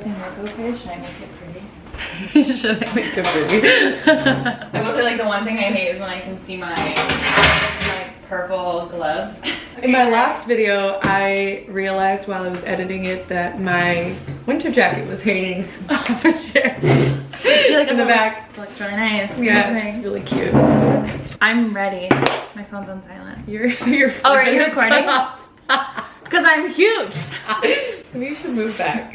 everything look okay? Should I make it pretty? Should I make it pretty? I will say, like, the one thing I hate is when I can see my purple gloves. In my last video, I realized while I was editing it that my winter jacket was hanging off a chair. You're like, in the back. It looks really nice. Yeah, it's really cute. I'm ready. My phone's on silent. Your Oh, are you recording? Because I'm huge. Maybe you should move back.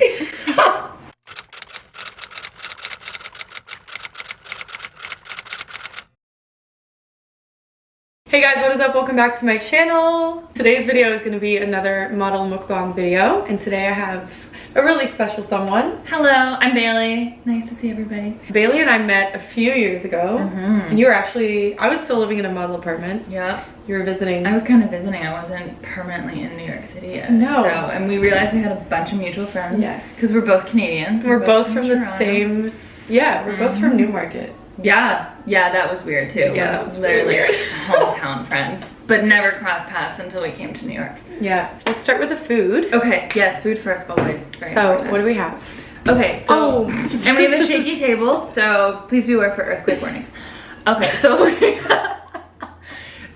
Hey guys, what is up? Welcome back to my channel. Today's video is going to be another model mukbang video, and today I have a really special someone. Hello, I'm Bailey. Nice to see everybody. Bailey and I met a few years ago, and you were actually, I was still living in a model apartment. Yeah. You were visiting. I was kind of visiting. I wasn't permanently in New York City yet. No. So, and we realized we had a bunch of mutual friends. Yes. Because we're both Canadians. We're both from the Toronto. same, yeah, we're both from Newmarket. Yeah, that was weird too. Yeah, that was literally weird. hometown friends, but never crossed paths until we came to New York. Yeah, let's start with the food. Okay, yes, food first always. Very So, important. what do we have? Okay, so, Oh. and we have a shaky table, so please beware for earthquake warnings. Okay, so,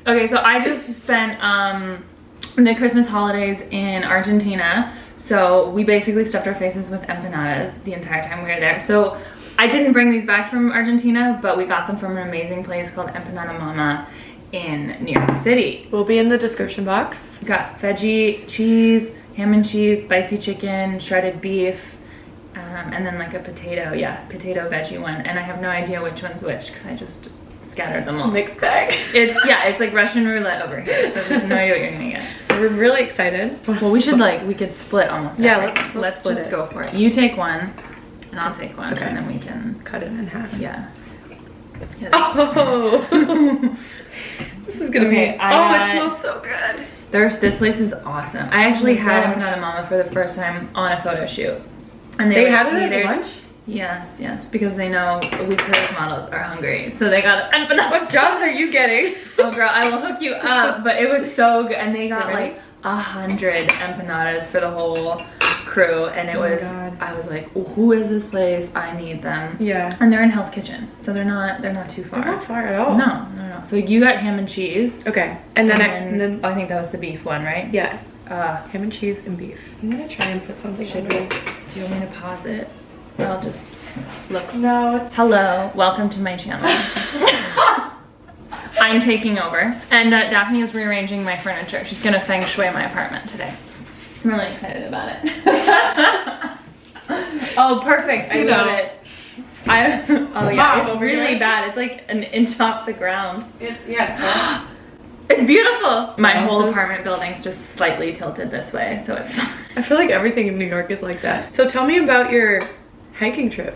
okay, so I just spent the Christmas holidays in Argentina, so we basically stuffed our faces with empanadas the entire time we were there. So I didn't bring these back from Argentina, but we got them from an amazing place called Empanada Mama in New York City. Will be in the description box. Got veggie, cheese, ham and cheese, spicy chicken, shredded beef, and then like a potato, potato veggie one. And I have no idea which one's which because I just scattered them all. It's a mixed bag. It's like Russian roulette over here, so we have no idea what you're gonna get. We're really excited. Well, we could split almost everything. Let's split just it. go for it. You take one, and I'll take one, Okay. and then we can Cut it in half. yeah. Oh! This is gonna Okay, be, I it smells so good. This place is awesome. I actually my had gosh. Empanada Mama for the first time on a photo shoot. And They were had it as a catered- lunch? Yes, because they know we curve models are hungry. So they got empanada. What jobs are you getting? Oh girl, I will hook you up. But it was so good. And they got Ready? like 100 empanadas for the whole crew. And it Oh my was, God. I was like, who is this place? I need them. Yeah. And they're in Hell's Kitchen. So they're not too far. They're not far at all. No. So you got ham and cheese. Okay. And then, I think that was the beef one, right? yeah. Ham and cheese and beef. I'm gonna try and put something Should under we? it. Do you want me to pause it? I'll just look. No, it's... Hello, welcome to my channel. I'm taking over, and Daphne is rearranging my furniture. She's gonna feng shui my apartment today. I'm really excited about it. Oh, perfect! I got it. Oh yeah, Mom, it's over really here. bad. It's like an inch off the ground. Yeah. It's beautiful. My Yeah, whole so apartment building's just slightly tilted this way, so it's fine. I feel like everything in New York is like that. So tell me about your hiking trip.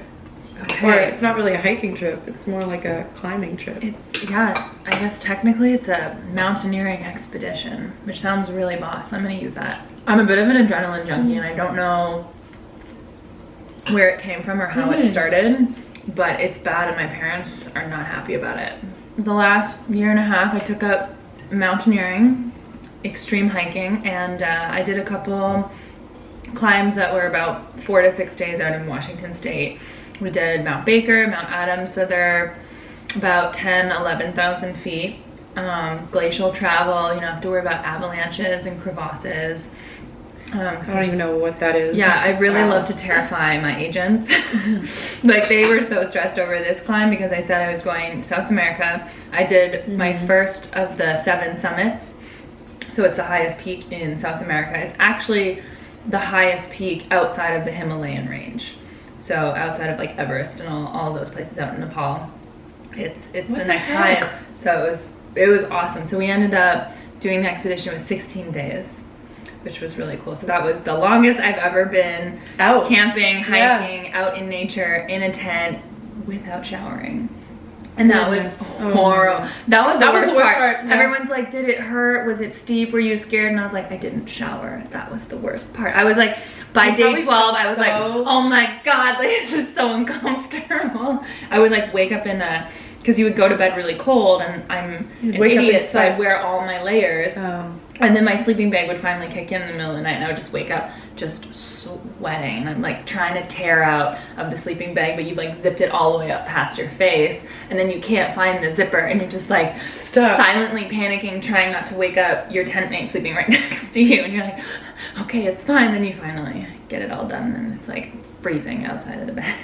Okay. Or it's not really a hiking trip, it's more like a climbing trip. Yeah, I guess technically it's a mountaineering expedition, which sounds really boss. I'm gonna use that. I'm a bit of an adrenaline junkie and I don't know where it came from or how it started, but it's bad and my parents are not happy about it. The last year and a half I took up mountaineering, extreme hiking, and I did a couple climbs that were about 4 to 6 days out in Washington State. We did Mount Baker, Mount Adams, so they're about 11,000 feet. Glacial travel, you don't have to worry about avalanches and crevasses. I don't even know what that is. Yeah, I really love to terrify my agents. Like they were so stressed over this climb because I said I was going South America. I did my first of the 7 summits. So it's the highest peak in South America. It's actually the highest peak outside of the Himalayan range. So outside of like Everest and all those places out in Nepal. It's the next highest. So it was awesome. So we ended up doing the expedition with 16 days, which was really cool. So that was the longest I've ever been out camping, hiking, out in nature, in a tent, without showering. And that was horrible. That was the worst part. Yeah. Everyone's like, did it hurt? Was it steep? Were you scared? And I was like, I didn't shower. That was the worst part. I was like, by day 12, I was like, oh my God, like, this is so uncomfortable. I would like wake up in a, because you would go to bed really cold and I'm an idiot, so I'd wear all my layers. And then my sleeping bag would finally kick in the middle of the night, and I would just wake up just sweating. And I'm like trying to tear out of the sleeping bag, but you've like zipped it all the way up past your face, and then you can't find the zipper, and you're just like silently panicking, trying not to wake up your tent mate sleeping right next to you. And you're like, okay, it's fine. Then you finally get it all done, and it's like it's freezing outside of the bed.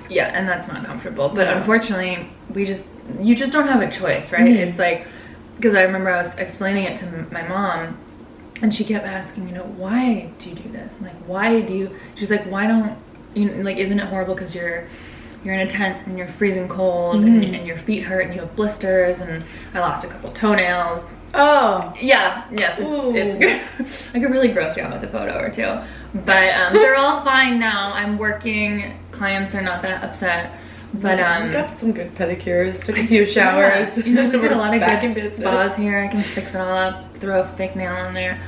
Yeah, and that's not comfortable. But unfortunately, you just don't have a choice, right? It's like, because I remember I was explaining it to my mom, and she kept asking, you know, why do you do this? Like, why do you? She's like, why don't you? Like, isn't it horrible because you're in a tent and you're freezing cold and your feet hurt and you have blisters, and I lost a couple toenails. Oh. Yeah. Yes. It's good. I could really gross you out with a photo or two, but they're all fine now. I'm working. Clients are not that upset. But we got some good pedicures, took a few showers. You know, we got a lot of back good in spas here. I can fix it all up, throw a fake nail on there.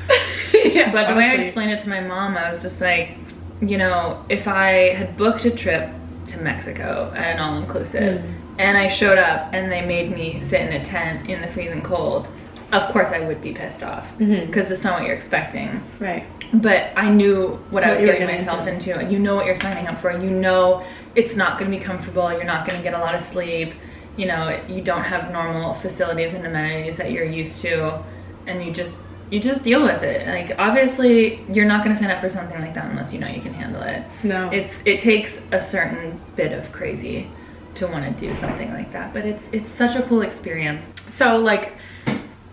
Yeah, but the way I explained it to my mom, I was just like, you know, if I had booked a trip to Mexico at an all-inclusive and I showed up and they made me sit in a tent in the freezing cold, of course I would be pissed off because that's not what you're expecting. Right. But I knew what I was getting myself into, and you know what you're signing up for. You know it's not going to be comfortable. You're not going to get a lot of sleep. You know, you don't have normal facilities and amenities that you're used to, and you just deal with it. Like, obviously, you're not going to sign up for something like that unless you know you can handle it. No. It takes a certain bit of crazy to want to do something like that, but it's such a cool experience. So, like,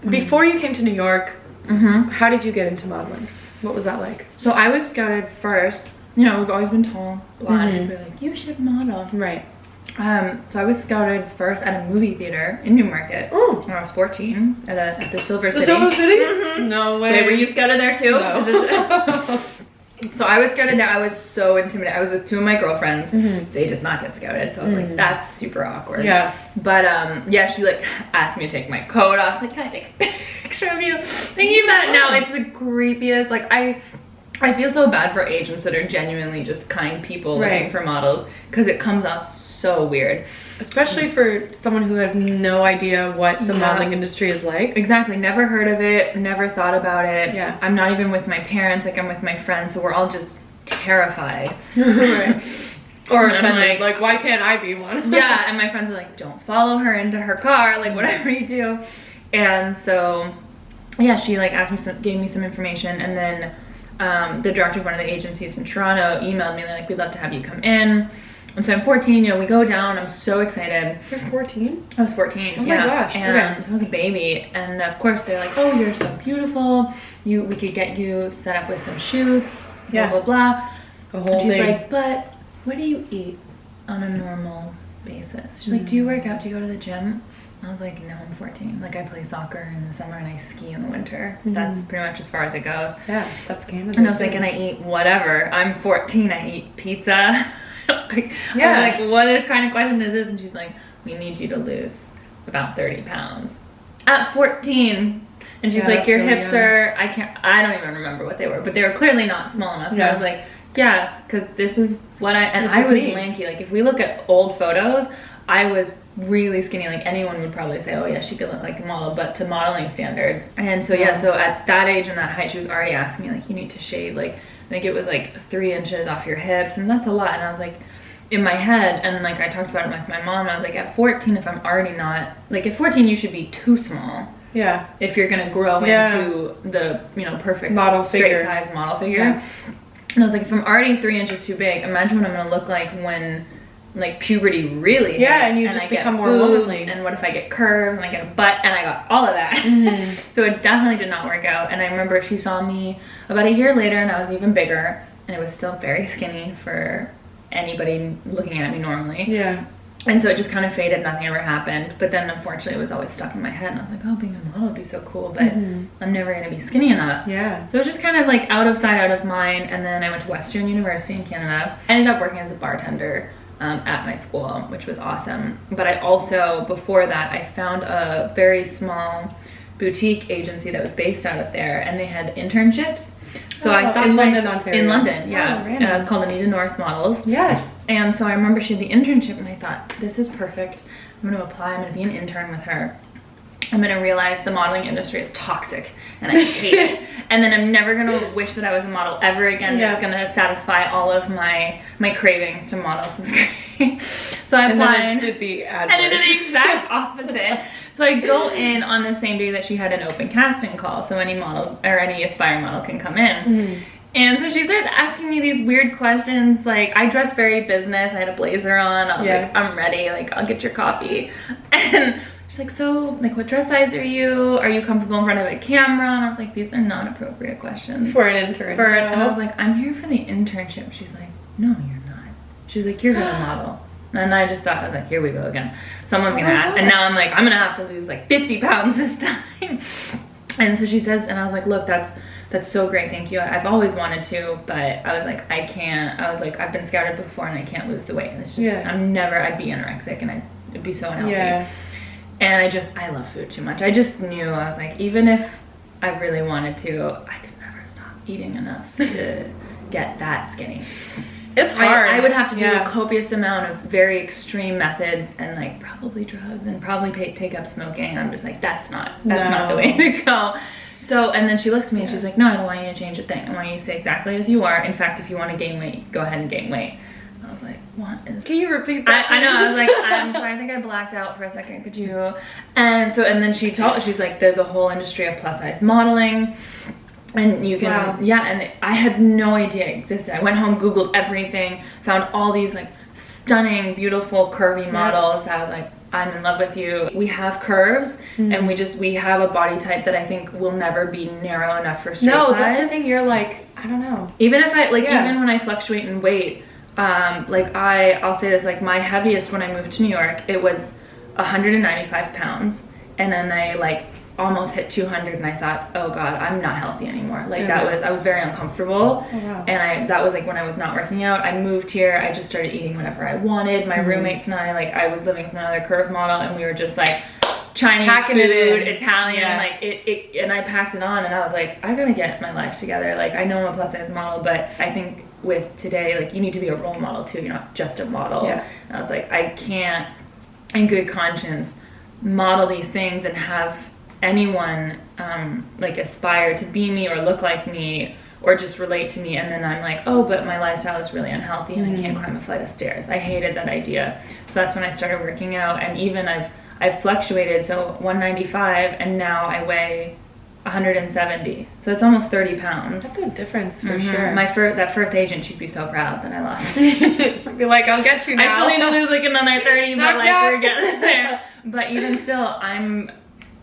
before you came to New York, how did you get into modeling? What was that like? So I was scouted first. You know, we've always been tall, blonde. We're like, you should model. Right. So I was scouted first at a movie theater in Newmarket when I was 14 at the Silver City. The Silver City? No way. Wait, were you scouted there too? No. So I was scouted there. I was so intimidated. I was with two of my girlfriends. They did not get scouted, so I was like, that's super awkward. Yeah. But yeah, she like asked me to take my coat off. She's like, can I take a picture of you? Thinking about it now, it's the creepiest. Like, I feel so bad for agents that are genuinely just kind people looking for models, because it comes off so weird. Especially for someone who has no idea what the modeling industry is like. Exactly. Never heard of it, never thought about it. Yeah. I'm not even with my parents, like I'm with my friends, so we're all just terrified. Right. Or and offended, like, why can't I be one? Yeah, and my friends are like, don't follow her into her car, like whatever you do. And so, yeah, she like asked me gave me some information, and then the director of one of the agencies in Toronto emailed me, like, we'd love to have you come in. And so I'm 14, you know, we go down, I'm so excited. You're 14? I was 14, oh my gosh, and so I was a baby. And of course they're like, oh, you're so beautiful. We could get you set up with some shoots, blah, blah, blah. The whole thing. She's thing. like, but what do you eat on a normal basis? She's like, do you work out? Do you go to the gym? I was like, no, I'm 14. Like, I play soccer in the summer and I ski in the winter. That's pretty much as far as it goes. Yeah, that's Canada. And I was like, and I eat whatever. I'm 14, I eat pizza. Like, yeah. I was like, what kind of question is this? And she's like, we need you to lose about 30 pounds. At 14. And she's like, your hips are, I don't even remember what they were, but they were clearly not small enough. And I was like, yeah, because this is what I was lanky. Like, if we look at old photos, I was really skinny. Like, anyone would probably say, oh yeah, she could look like a model, but to modeling standards. And so yeah, so at that age and that height, she was already asking me, like, you need to shave, like, I think it was like 3 inches off your hips, and that's a lot. And I was like, in my head, and like I talked about it with my mom, I was like, at 14, if I'm already not, like at 14 you should be too small. Yeah. If you're gonna grow into the, you know, perfect model straight size model figure. Yeah. And I was like, if I'm already 3 inches too big, imagine what I'm gonna look like when like puberty really hits, and you just become more womanly. And what if I get curves and I get a butt, and I got all of that. So it definitely did not work out. And I remember she saw me about a year later, and I was even bigger, and it was still very skinny for anybody looking at me normally. Yeah. And so it just kind of faded, nothing ever happened. But then unfortunately it was always stuck in my head, and I was like, oh, being a model would be so cool, but I'm never gonna be skinny enough. Yeah. So it was just kind of like out of sight, out of mind. And then I went to Western University in Canada. I ended up working as a bartender at my school, which was awesome. But I also, before that, I found a very small boutique agency that was based out of there, and they had internships. So I thought in London, Ontario. In London, yeah. And it was called Anita Norris Models. Yes. And so I remember she had the internship, and I thought, this is perfect. I'm gonna apply, I'm gonna be an intern with her. I'm gonna realize the modeling industry is toxic and I hate it. And then I'm never gonna wish that I was a model ever again. It's gonna satisfy all of my cravings to model. So it's great. So I applied. And then it did the adverse. And it did the exact opposite. So I go in on the same day that she had an open casting call. So any model or any aspiring model can come in. And so she starts asking me these weird questions. Like, I dress very business. I had a blazer on. I was like, I'm ready. Like, I'll get your coffee. And she's like, so, like, what dress size are you? Are you comfortable in front of a camera? And I was like, these are not appropriate questions. For an intern. And I was like, I'm here for the internship. She's like, no, you're not. She's like, you're gonna model. And I just thought, I was like, here we go again. Someone's gonna ask. And now I'm like, I'm gonna have to lose like 50 pounds this time. And so she says, and I was like, look, that's so great, thank you. I've always wanted to, but I was like, I can't. I was like, I've been scouted before and I can't lose the weight. And it's just, I'd be anorexic and I'd be so unhealthy. And I love food too much. I just knew, I was like, even if I really wanted to, I could never stop eating enough to get that skinny. It's hard. I would have to do a copious amount of very extreme methods and like probably drugs and probably take up smoking. And I'm just like, that's not the way to go. So, and then she looks at me and she's like, no, I don't want you to change a thing. I want you to stay exactly as you are. In fact, if you want to gain weight, go ahead and gain weight. I was like, what is... Can you repeat that? I know, I was like, I'm sorry, I think I blacked out for a second. Could you... And so, and then she's like, there's a whole industry of plus size modeling. And you can, and I had no idea it existed. I went home, Googled everything, found all these like stunning, beautiful, curvy models. I was like, I'm in love with you. We have curves and we have a body type that I think will never be narrow enough for straight size. No, that's the thing. You're like, I don't know. Even if I, like, even when I fluctuate in weight, like I'll say this, like my heaviest when I moved to New York, it was 195 pounds. And then I like almost hit 200 and I thought, oh God, I'm not healthy anymore. Like I was very uncomfortable. And that was like when I was not working out. I moved here, I just started eating whatever I wanted. My roommates and I was living with another curve model and we were just like Chinese food, Italian, like and I packed it on and I was like, I gotta get my life together. Like I know I'm a plus size model, but I think with today, like you need to be a role model too. You're not just a model. And I was like, I can't in good conscience model these things and have anyone like aspire to be me or look like me or just relate to me and then I'm like, oh, but my lifestyle is really unhealthy and I can't climb a flight of stairs. I hated that idea. So that's when I started working out, and even I've fluctuated, so 195 and now I weigh 170, so it's almost 30 pounds. That's a difference for sure. That first agent, she'd be so proud that I lost. She'd be like, I'll get you now. I still need to lose like another 30, but like we're getting there. But even still, I'm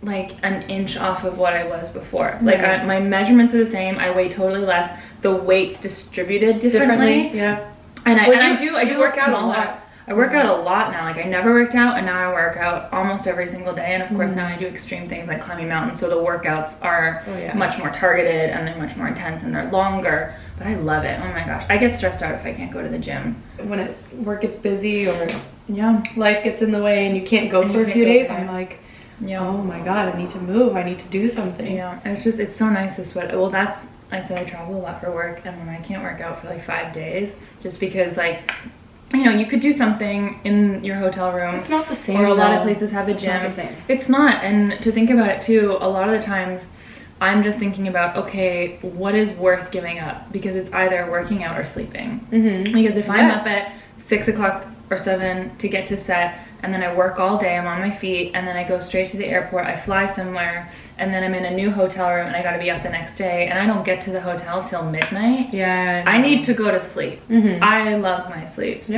like an inch off of what I was before. Like my measurements are the same. I weigh totally less. The weight's distributed differently. And I do work out a lot. I work out a lot now. Like I never worked out and now I work out almost every single day. And of course now I do extreme things like climbing mountains. So the workouts are much more targeted and they're much more intense and they're longer. But I love it. Oh my gosh. I get stressed out if I can't go to the gym. When work gets busy or life gets in the way and you can't go for a few days, I'm like, oh my God, I need to move. I need to do something. And it's so nice to sweat. Well, I said I travel a lot for work, and when I can't work out for like 5 days, just because like, you know, you could do something in your hotel room. It's not the same. Or a lot of places have a gym. It's not the same. It's not. And to think about it too, a lot of the times I'm just thinking about, okay, what is worth giving up? Because it's either working out or sleeping. Because if I'm up at 6 o'clock or 7 to get to set, and then I work all day, I'm on my feet, and then I go straight to the airport, I fly somewhere, and then I'm in a new hotel room and I gotta be up the next day, and I don't get to the hotel till midnight. I need to go to sleep. I love my sleep, so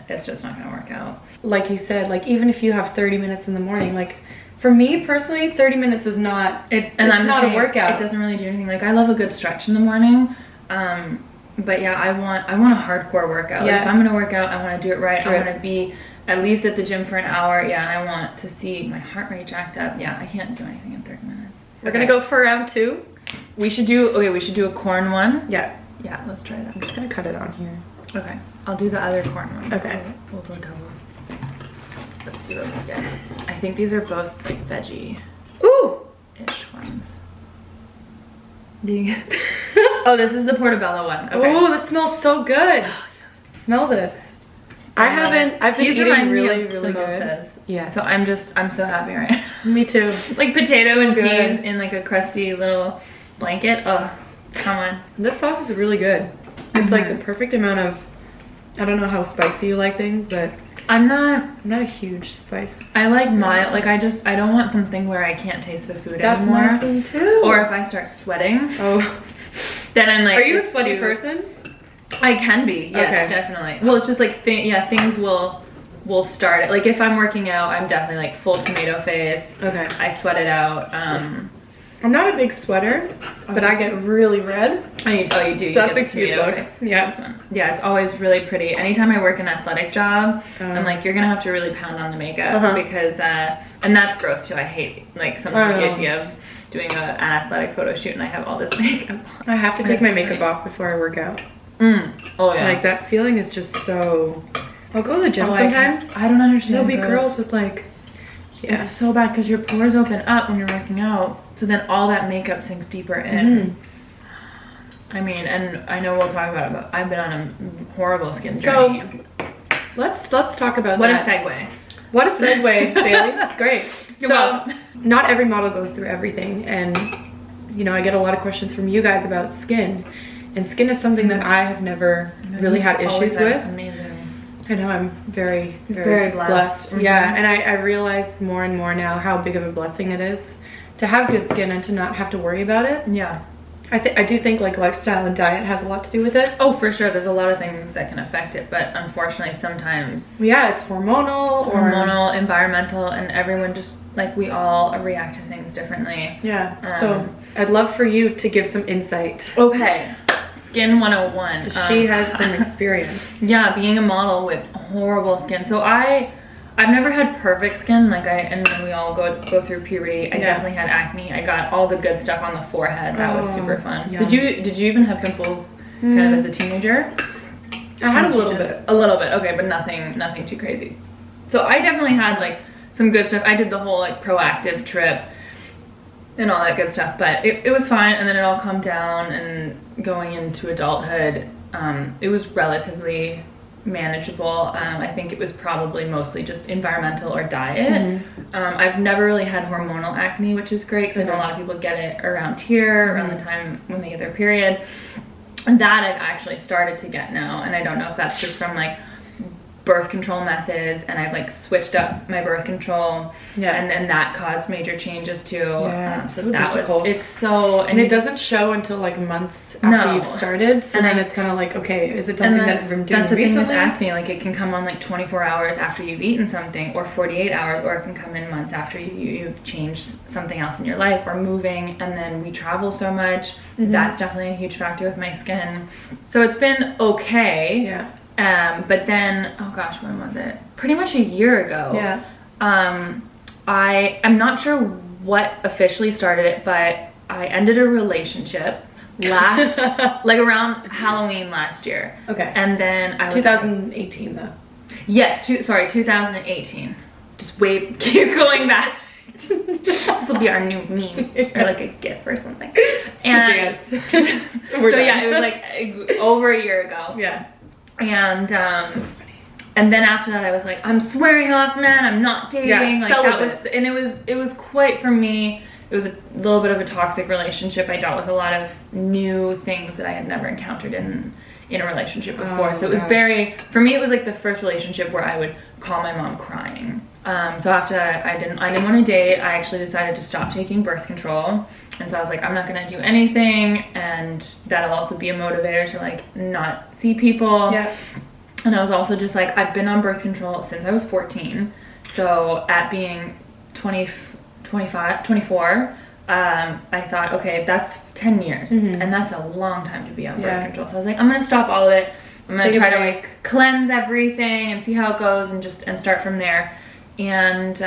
it's just not gonna work out. Like you said, like even if you have 30 minutes in the morning, like for me personally, 30 minutes is not, it's not a workout. It doesn't really do anything. Like I love a good stretch in the morning. But yeah, I want a hardcore workout. Like if I'm gonna work out, I wanna do it right. I wanna be at least at the gym for an hour. And I want to see my heart rate jacked up. I can't do anything in 30 minutes. We're gonna go for round 2. We should do a corn one. Yeah, let's try that. I'm just gonna cut it on here. Okay, I'll do the other corn one. Okay. We'll go double. Let's see what we get. I think these are both like veggie-ish ones. Oh, this is the portobello one. Okay. Oh, this smells so good. Oh, yes. Smell this. I haven't. I've been These eating remind me really, of really good. samosas. Yes. So I'm so happy right now. Me too. Like potato So and good. peas in like a crusty little blanket. Oh, come on. This sauce is really good. It's like the perfect amount of, I don't know how spicy you like things, but I'm not a huge spice. I like mild, like I don't want something where I can't taste the food That's anymore. my thing too. Or if I start sweating, then I'm like, are you a it's sweaty too- person? I can be, yes, Okay. definitely. Well, it's just like, things will start it. Like if I'm working out, I'm definitely like full tomato face. Okay. I sweat it out. I'm not a big sweater, but I get really red. Oh, you do. So that's you a get cute tomato look. face. Yeah. This one. Yeah, it's always really pretty. Anytime I work an athletic job, Oh. I'm like, you're gonna have to really pound on the makeup because, and that's gross too. I hate like sometimes the idea of doing an athletic photo shoot and I have all this makeup on. I have to take my makeup off before I work out. Oh yeah. Like that feeling is just so. I'll go to the gym sometimes. I don't understand. There'll be girls with like, It's so bad because your pores open up when you're working out, so then all that makeup sinks deeper in. I mean, and I know we'll talk about it, but I've been on a horrible skin journey. So let's talk about What that. a segue. What a segue, Bailey. Great. You're so welcome. not every model goes through everything, and you know I get a lot of questions from you guys about skin, and skin is something that I have never really had issues with. Amazing. I know I'm very, Very blessed. Yeah, and I realize more and more now how big of a blessing it is to have good skin and to not have to worry about it. Yeah. I do think like lifestyle and diet has a lot to do with it. Oh, for sure. There's a lot of things that can affect it, but unfortunately, sometimes Yeah, it's hormonal, environmental, and everyone just like we all react to things differently. Yeah. So I'd love for you to give some insight. Okay. Skin 101. She has some experience. Yeah, being a model with horrible skin. So I've never had perfect skin. Like and when we all go through puberty, I definitely had acne. I got all the good stuff on the forehead. That was super fun. Yum. Did you even have pimples kind of as a teenager? I had a little bit. A little bit, okay, but nothing too crazy. So I definitely had like some good stuff. I did the whole like proactive trip and all that good stuff, but it was fine. And then it all calmed down, and going into adulthood, it was relatively manageable. I think it was probably mostly just environmental or diet. I've never really had hormonal acne, which is great because I know a lot of people get it around here, around the time when they get their period. And that I've actually started to get now, and I don't know if that's just from like birth control methods, and I've like switched up my birth control, and then that caused major changes too. It's so so that difficult. was, it's so, And it doesn't show until like months after No. you've started, so And then then- it's kind of like, okay, is it something that I've been doing that's the thing with recently? acne, like it can come on like 24 hours after you've eaten something, or 48 hours, or it can come in months after you've changed something else in your life or moving. And then we travel so much, that's definitely a huge factor with my skin. So it's been okay. Yeah. But then, oh gosh, when was it? Pretty much a year ago. Yeah. I'm not sure what officially started it, but I ended a relationship last, like around Halloween last year. Okay. And then I was 2018 though. Yes, 2018. Just wait, keep going back. This will be our new meme, or like a GIF or something. And We're so done. yeah, it was like over a year ago. Yeah. And So funny. and then after that I was like, I'm swearing off men, I'm not dating. Yeah, like celibate. that was, and it was quite, for me, it was a little bit of a toxic relationship. I dealt with a lot of new things that I had never encountered in a relationship before. Oh, So it was gosh. very, for me, it was like the first relationship where I would call my mom crying. So after that, I didn't want to date. I actually decided to stop taking birth control. And so I was like, I'm not going to do anything, and that'll also be a motivator to like not see people. Yeah. And I was also just like, I've been on birth control since I was 14. So at being 24, I thought, okay, that's 10 years. And that's a long time to be on birth control. So I was like, I'm going to stop all of it. I'm going to try to like cleanse everything and see how it goes, and start from there. And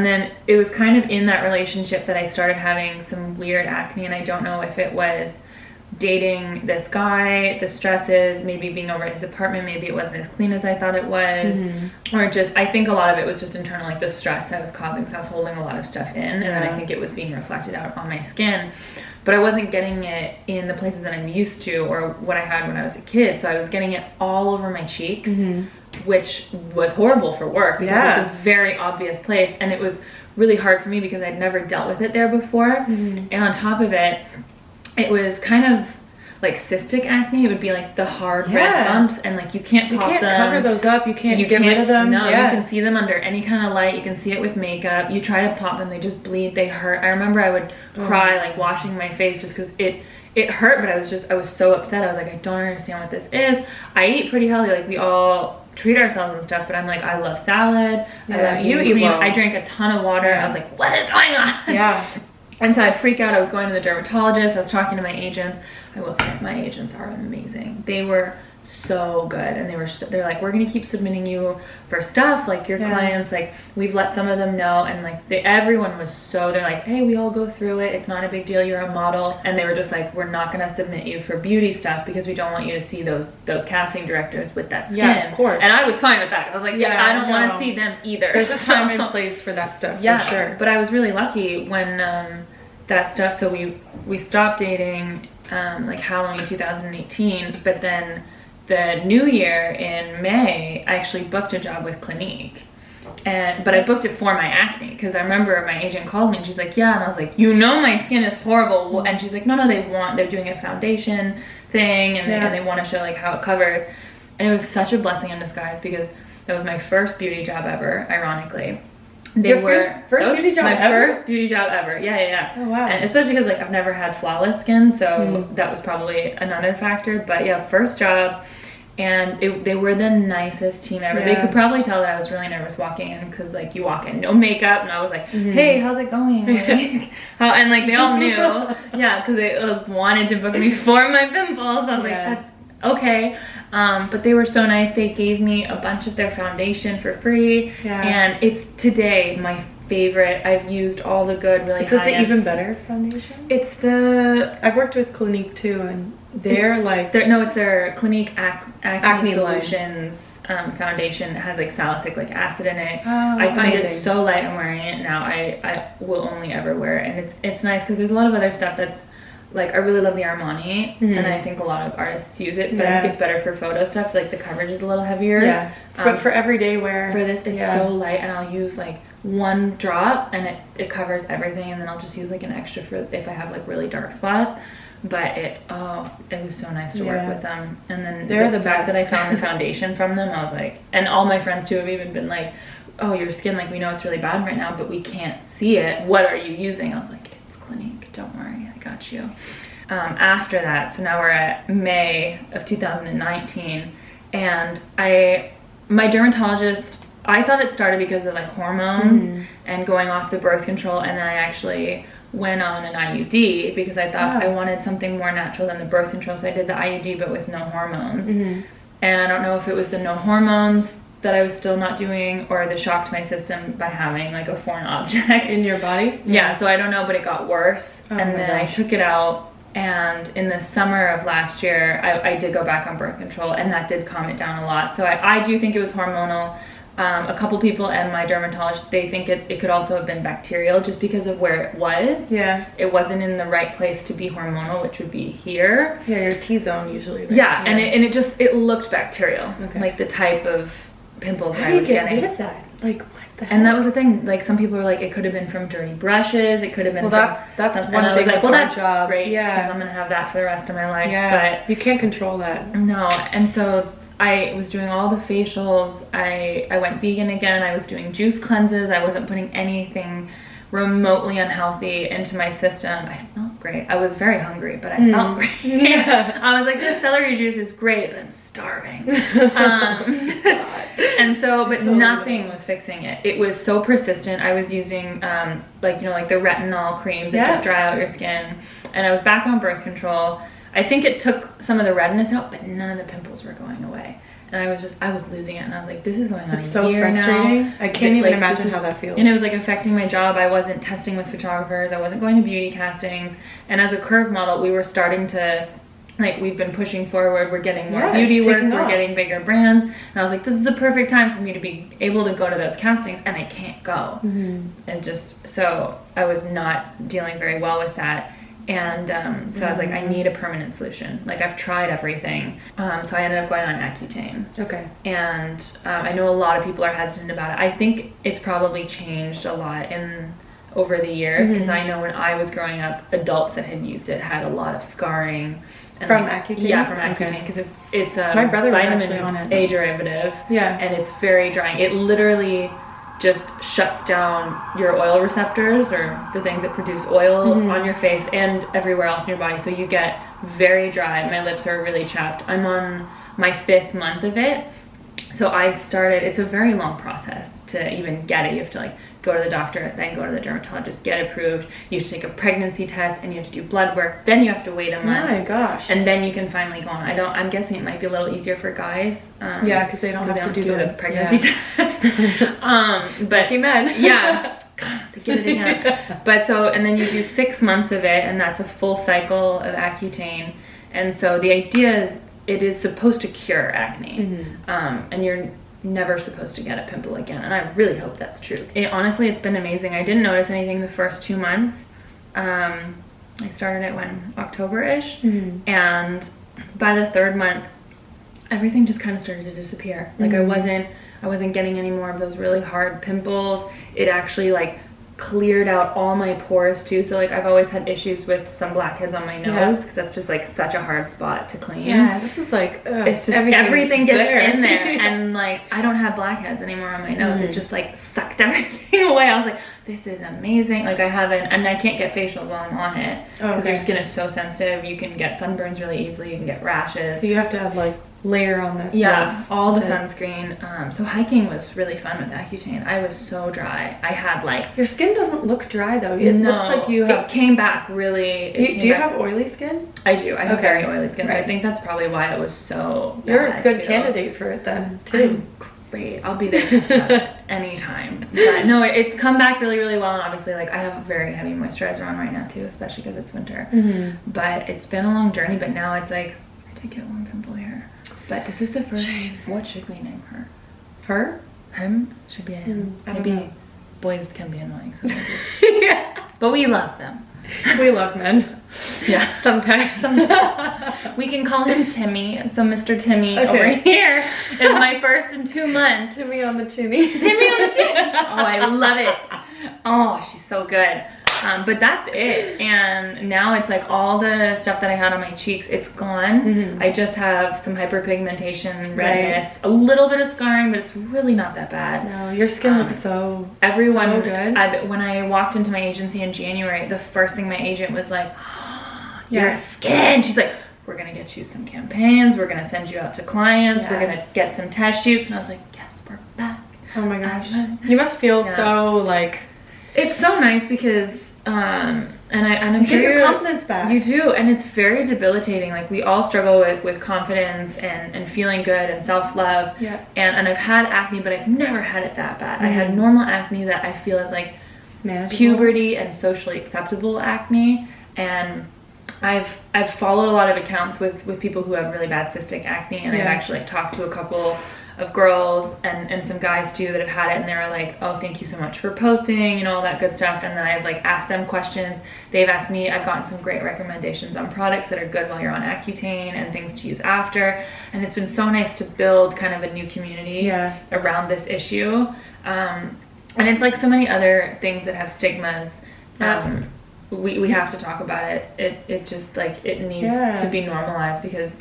then it was kind of in that relationship that I started having some weird acne, and I don't know if it was dating this guy, the stresses, maybe being over at his apartment, maybe it wasn't as clean as I thought it was, or just, I think a lot of it was just internal, like the stress that was causing, because I was holding a lot of stuff in, and then I think it was being reflected out on my skin, but I wasn't getting it in the places that I'm used to, or what I had when I was a kid, so I was getting it all over my cheeks, which was horrible for work, because it's a very obvious place, and it was really hard for me because I'd never dealt with it there before, and on top of it, it was kind of like cystic acne. It would be like the hard red bumps, and like you can't pop them. You can't cover those up. You can't get rid of them. No, you can see them under any kind of light. You can see it with makeup. You try to pop them, they just bleed. They hurt. I remember I would cry like washing my face just because it hurt, but I was so upset. I was like, I don't understand what this is. I eat pretty healthy. Like we all treat ourselves and stuff, but I'm like, I love salad. I love you eat clean. I drink a ton of water. I was like, what is going on? And so I'd freak out. I was going to the dermatologist. I was talking to my agents. I will say my agents are amazing. They were so good, and they're like, we're gonna keep submitting you for stuff, like your clients, like we've let some of them know, and like everyone was so, they're like, hey, we all go through it, it's not a big deal, you're a model, and they were just like, we're not gonna submit you for beauty stuff because we don't want you to see those casting directors with that skin. Yeah, of course. And I was fine with that. I was like, I don't want to see them either. There's a time and place for that stuff, for sure. But I was really lucky when that stuff, so we stopped dating like Halloween 2018, but then the new year in May, I actually booked a job with Clinique. But I booked it for my acne, because I remember my agent called me and she's like, yeah, and I was like, you know my skin is horrible, and she's like, no, they're doing a foundation thing, and they want to show like how it covers, and it was such a blessing in disguise, because that was my first beauty job ever, ironically. First beauty job ever? First beauty job ever. Yeah. Oh wow. And especially because like I've never had flawless skin, so that was probably another factor. But yeah, first job, and they were the nicest team ever. They could probably tell that I was really nervous walking in, because like you walk in, no makeup, and I was like, hey, how's it going? Like, and like they all knew, because they wanted to book me for my pimples. I was like, that's okay. But they were so nice. They gave me a bunch of their foundation for free, and it's today my favorite. I've used all the good, really high-end. Is it the Even Better foundation? It's the... I've worked with Clinique too, and they're like... it's their Clinique Acne Solutions foundation. It has like salicylic acid in it. I find it so light. I'm wearing it now. I will only ever wear it, and it's nice, because there's a lot of other stuff that's like, I really love the Armani, and I think a lot of artists use it, but I think it's better for photo stuff. Like the coverage is a little heavier. But for everyday wear, for this, it's so light, and I'll use like one drop, and it covers everything, and then I'll just use like an extra for if I have like really dark spots. But it was so nice to work with them, and then the fact that I found the foundation from them, I was like, and all my friends too have even been like, oh, your skin, like we know it's really bad right now, but we can't see it. What are you using? I was like, it's Clinique, don't worry, I got you. After that, so now we're at May of 2019, and my dermatologist, I thought it started because of like hormones and going off the birth control, and then I actually went on an IUD because I thought I wanted something more natural than the birth control, so I did the IUD but with no hormones. And I don't know if it was the no hormones that I was still not doing, or the shock to my system by having like a foreign object in your body. So I don't know, but it got worse. And then I took it out, and in the summer of last year I did go back on birth control, and that did calm it down a lot. So I do think it was hormonal. A couple people and my dermatologist, they think it could also have been bacterial, just because of where it was. It wasn't in the right place to be hormonal, which would be here. Your T-zone usually. Right? And it looked bacterial. Like the type of pimples I was getting. How do you get rid of that? Like, what the heck? And that was the thing. Like, some people were like, it could have been from dirty brushes. It could have been. Well, that's one thing. I was like, well, that's job. Great. Because I'm gonna have that for the rest of my life. But you can't control that. No. And so I was doing all the facials. I went vegan again. I was doing juice cleanses. I wasn't putting anything remotely unhealthy into my system. I felt great. I was very hungry, but I felt great. I was like, this celery juice is great, but I'm starving. And so, but nothing was fixing it. It was so persistent. I was using like, you know, like the retinol creams that just dry out your skin. And I was back on birth control. I think it took some of the redness out, but none of the pimples were going away. And I was losing it, and I was like, this is going on It's so frustrating. Now. I can't even imagine how that feels. And it was like affecting my job. I wasn't testing with photographers. I wasn't going to beauty castings. And as a curve model, we were starting to, like, we've been pushing forward. We're getting more beauty work. We're getting bigger brands. And I was like, this is the perfect time for me to be able to go to those castings, and I can't go. And just, so I was not dealing very well with that. And so I was like, I need a permanent solution. Like, I've tried everything. So I ended up going on Accutane. Okay. And I know a lot of people are hesitant about it. I think it's probably changed a lot over the years, because I know when I was growing up, adults that had used it had a lot of scarring. And from Accutane? Yeah, from Accutane, because it's a my brother was vitamin actually on it. A derivative. Yeah. And it's very drying. It literally just shuts down your oil receptors, or the things that produce oil on your face and everywhere else in your body. So you get very dry. My lips are really chapped. I'm on my 5th month of it. So I started, it's a very long process to even get it. You have to like go to the doctor, then go to the dermatologist, get approved. You have to take a pregnancy test, and you have to do blood work. Then you have to wait a month. My gosh. And then you can finally go on. I'm guessing it might be a little easier for guys. Yeah, because they don't have to do the pregnancy test. But lucky men. Yeah. God, they get it again. But so, and then you do 6 months of it, and that's a full cycle of Accutane. And so the idea is, it is supposed to cure acne. And you're never supposed to get a pimple again, and I really hope that's true. Honestly, it's been amazing. I didn't notice anything the first 2 months. I started it when October-ish, and by the 3rd month, everything just kind of started to disappear. Like I wasn't getting any more of those really hard pimples. It actually like cleared out all my pores too. So like I've always had issues with some blackheads on my nose, because that's just like such a hard spot to clean. Yeah, this is like it's just everything gets in there. And like I don't have blackheads anymore on my nose. It just like sucked everything away. I was like, this is amazing. Like I haven't, and I can't get facials while I'm on it, because your skin is so sensitive. You can get sunburns really easily. You can get rashes. So you have to have like layer on this. Yeah, all the sunscreen. So hiking was really fun with Accutane. I was so dry. I had like, your skin doesn't look dry though. It looks like you have. It came back really. Do you have oily skin? I do. I have very oily skin. So I think that's probably why it was so bad. You're a good candidate for it then too. Great. I'll be there to test it anytime. But no, it's come back really, really well. And obviously, like, I have a very heavy moisturizer on right now too, especially because it's winter. But it's been a long journey. But now it's like, I did get one pimple here. But this is the first. What should we name her? Her? Him? Should be a him. Maybe boys can be annoying. So Yeah. But we love them. We love men. Yeah. Sometimes. We can call him Timmy. So Mr. Timmy over here is my first in 2 months. Timmy on the chimney. Timmy on the chin. Oh, I love it. Oh, she's so good. But that's it. And now it's like all the stuff that I had on my cheeks, it's gone. I just have some hyperpigmentation, redness, a little bit of scarring, but it's really not that bad. No, your skin looks so good. When I walked into my agency in January, the first thing my agent was like, oh, your skin. She's like, we're gonna get you some campaigns, we're gonna send you out to clients, we're gonna get some test shoots. And I was like, yes, we're back. Oh my gosh. You must feel so like, it's so nice because and I'm sure your confidence back. You do, and it's very debilitating. Like we all struggle with confidence and feeling good and self-love. Yeah. And I've had acne, but I've never had it that bad. I had normal acne that I feel is like manageable. Puberty and socially acceptable acne. And I've followed a lot of accounts with people who have really bad cystic acne, and I've actually talked to a couple of girls and some guys too that have had it, and they were like, oh, thank you so much for posting, you know, all that good stuff. And then I've like asked them questions, they've asked me, I've gotten some great recommendations on products that are good while you're on Accutane and things to use after. And it's been so nice to build kind of a new community around this issue. And it's like so many other things that have stigmas. We have to talk about it. It just like it needs to be normalized, because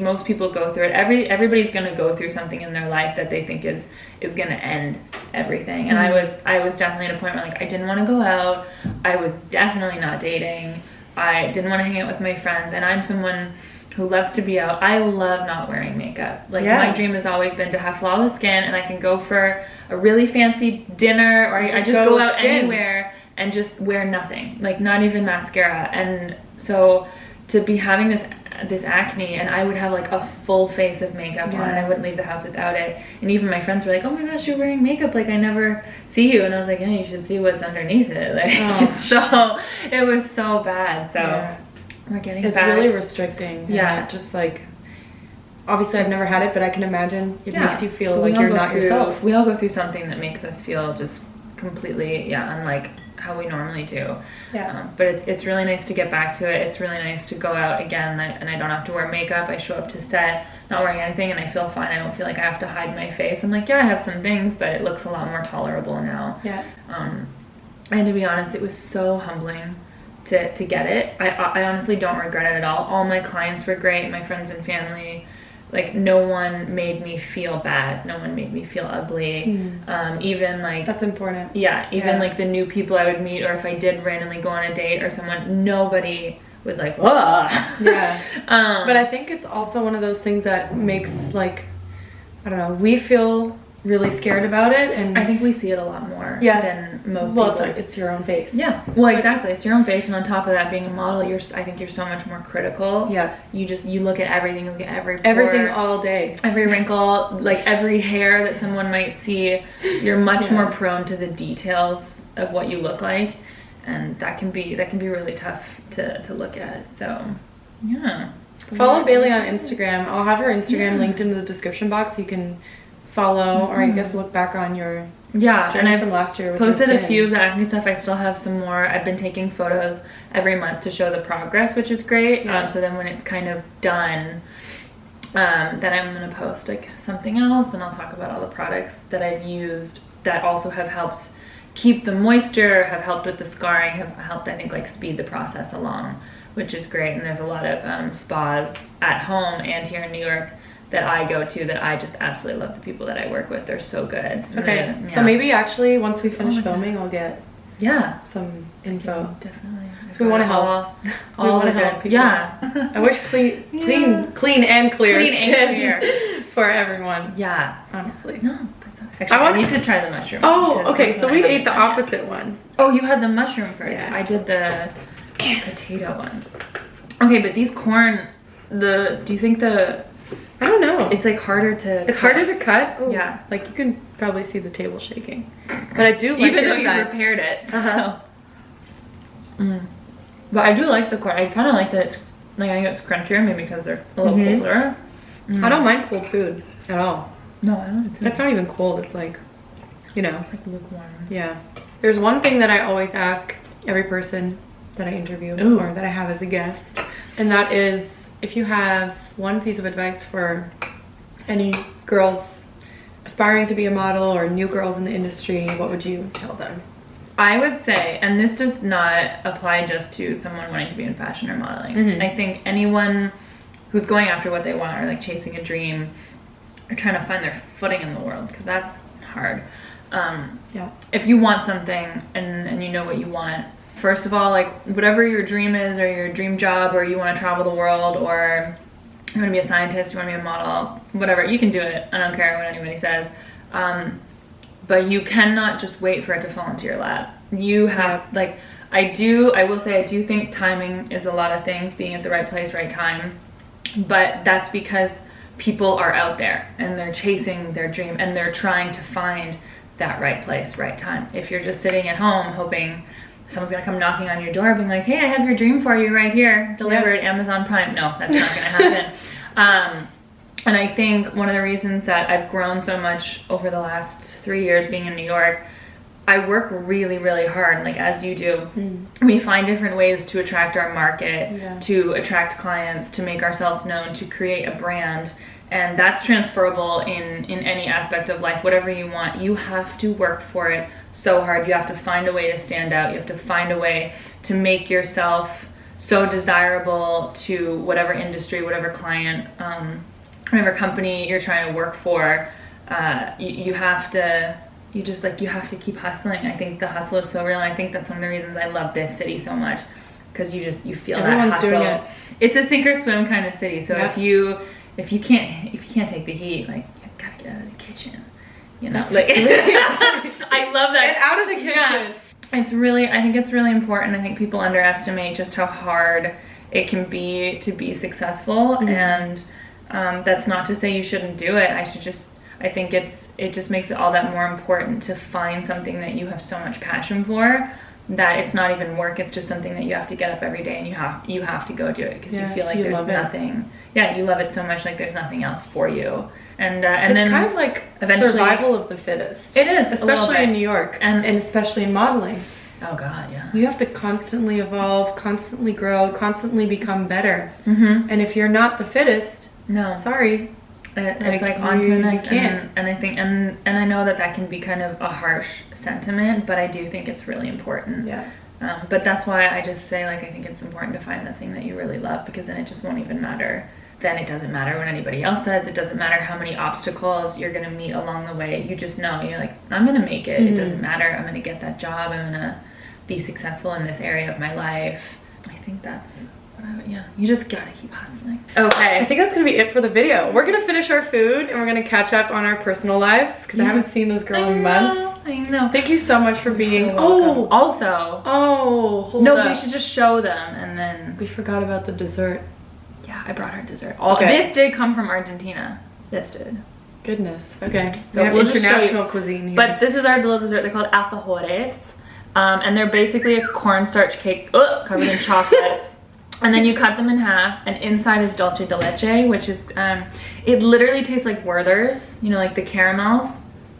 most people go through it. Everybody's gonna go through something in their life that they think is gonna end everything. And I was definitely at a point where like I didn't want to go out. I was definitely not dating. I didn't want to hang out with my friends, and I'm someone who loves to be out. I love not wearing makeup. Like my dream has always been to have flawless skin, and I can go for a really fancy dinner, or I just go out anywhere and just wear nothing, like not even mascara. And so to be having this acne, and I would have like a full face of makeup on, and I wouldn't leave the house without it. And even my friends were like, oh my gosh, you're wearing makeup, like I never see you. And I was like, yeah, you should see what's underneath it. Like it was so bad. So we're getting it's back. really restricting. Yeah, just like, obviously I've never had it, but I can imagine it makes you feel like you're not yourself. We all go through something that makes us feel just completely unlike how we normally do. But it's really nice to get back to it. It's really nice to go out again, and I don't have to wear makeup. I show up to set not wearing anything, and I feel fine. I don't feel like I have to hide my face. I'm like, yeah, I have some things, but it looks a lot more tolerable now. And to be honest, it was so humbling to get it. I honestly don't regret it at all. All my clients were great, my friends and family. Like, no one made me feel bad. No one made me feel ugly. Even like... That's important. Even like the new people I would meet, or if I did randomly go on a date or someone, nobody was like, whoa. But I think it's also one of those things that makes, like, I don't know, we feel really scared about it, and I think we see it a lot more than most people. Well, it's your own face. Well, exactly, it's your own face, and on top of that, being a model, I think you're so much more critical. You look at everything, you look at everything all day, every wrinkle, like every hair that someone might see. You're much more prone to the details of what you look like, and that can be really tough to look at. So follow Bailey on Instagram. I'll have her Instagram linked in the description box, so you can follow, or I guess look back on your journey from last year. Posted a few of the acne stuff. I still have some more. I've been taking photos every month to show the progress, which is great. So then when it's kind of done, then I'm gonna post like something else, and I'll talk about all the products that I've used that also have helped keep the moisture, have helped with the scarring, have helped, I think, like speed the process along, which is great. And there's a lot of spas at home and here in New York that I go to that I just absolutely love. The people that I work with, they're so good. Okay, so maybe actually once we finish filming, I'll get some info. Definitely. So we want to help. We want to help people. I wish clean and clear skin for everyone. Honestly. No, actually, I need to try the mushroom. Oh, okay, so we ate the opposite one. Oh, you had the mushroom first. I did the potato one. Okay, but these corn, do you think I don't know. It's like harder to It's harder to cut? Ooh. Yeah. Like, you can probably see the table shaking. But I do like even though you prepared it. So. But I do like the corn. I kind of like that it's, like, I think it's crunchier, maybe because they're a little colder. I don't mind cold food at all. No, I don't. That's not even cold. It's like, you know. It's like lukewarm. Yeah. There's one thing that I always ask every person that I interview or that I have as a guest, and that is, if you have one piece of advice for any girls aspiring to be a model or new girls in the industry, what would you tell them? I would say, and this does not apply just to someone wanting to be in fashion or modeling. I think anyone who's going after what they want, or like chasing a dream, or trying to find their footing in the world, because that's hard. If you want something and you know what you want, first of all, like whatever your dream is, or your dream job, or you want to travel the world, or you want to be a scientist, you want to be a model, whatever, you can do it. I don't care what anybody says. But you cannot just wait for it to fall into your lap. You have, like, I will say I do think timing is a lot of things, being at the right place, right time. But that's because people are out there and they're chasing their dream and they're trying to find that right place, right time. If you're just sitting at home hoping someone's gonna come knocking on your door being like, hey, I have your dream for you right here, delivered, Amazon Prime. No, that's not gonna happen. And I think one of the reasons that I've grown so much over the last 3 years being in New York, I work really, really hard, like as you do. We find different ways to attract our market, to attract clients, to make ourselves known, to create a brand. And that's transferable in any aspect of life. Whatever you want, you have to work for it so hard. You have to find a way to stand out. You have to find a way to make yourself so desirable to whatever industry, whatever client, whatever company you're trying to work for. You have to keep hustling. I think the hustle is so real, and I think that's one of the reasons I love this city so much, because you feel everyone's that hustle. doing it. It's a sink or swim kind of city. So if you can't take the heat, like, you gotta get out of the kitchen. You know, That's like I love that. Get out of the kitchen. I think it's really important. I think people underestimate just how hard it can be to be successful. And that's not to say you shouldn't do it. I think it just makes it all that more important to find something that you have so much passion for that it's not even work, it's just something that you have to get up every day and you have to go do it because you feel like there's nothing. Yeah, you love it so much, like there's nothing else for you. And it's then kind of like survival of the fittest. It is, especially in New York and especially in modeling. Oh God, yeah. You have to constantly evolve, constantly grow, constantly become better. And if you're not the fittest, no, sorry. It's like on to the next. And I think, and I know that can be kind of a harsh sentiment, but I do think it's really important. Yeah. But that's why I just say, like, I think it's important to find the thing that you really love, because then it just won't even matter. Then it doesn't matter what anybody else says. It doesn't matter how many obstacles you're gonna meet along the way. You just know, you're like, I'm gonna make it. It doesn't matter. I'm gonna get that job. I'm gonna be successful in this area of my life. I think that's you just gotta keep hustling. Okay, I think that's gonna be it for the video. We're gonna finish our food and we're gonna catch up on our personal lives because I haven't seen this girl in months. I know. Thank you so much for being. So hold up. We should just show them, and then we forgot about the dessert. Yeah, I brought her dessert. This did come from Argentina. This did. Goodness. Okay, so we'll international cuisine here. But this is our little dessert. They're called alfajores, and they're basically a cornstarch cake covered in chocolate. And then you cut them in half, and inside is dulce de leche, which is, it literally tastes like Werther's, you know, like the caramels.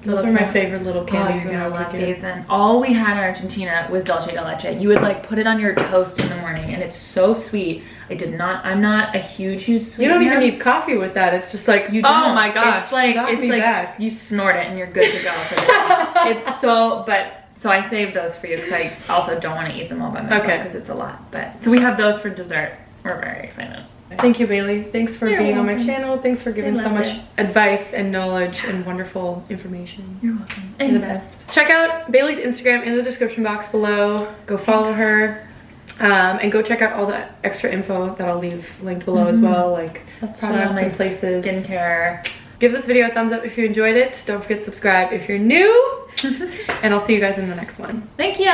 Those were my favorite little candies when I was a kid. And all we had in Argentina was dulce de leche. You would like put it on your toast in the morning, and it's so sweet. I'm not a huge sweetener. You don't even need coffee with that. It's just like, you don't. Oh my gosh. It's like you snort it and you're good to go for the day. It's so I saved those for you because I also don't want to eat them all by myself because it's a lot. So we have those for dessert. We're very excited. Thank you, Bailey. Thanks for being on my channel. Thanks for giving so much advice and knowledge and wonderful information. You're welcome. You're the best. Check out Bailey's Instagram in the description box below. Go follow her. And go check out all the extra info that I'll leave linked below as well, like products and places. Skincare. Give this video a thumbs up if you enjoyed it. Don't forget to subscribe if you're new. And I'll see you guys in the next one. Thank you.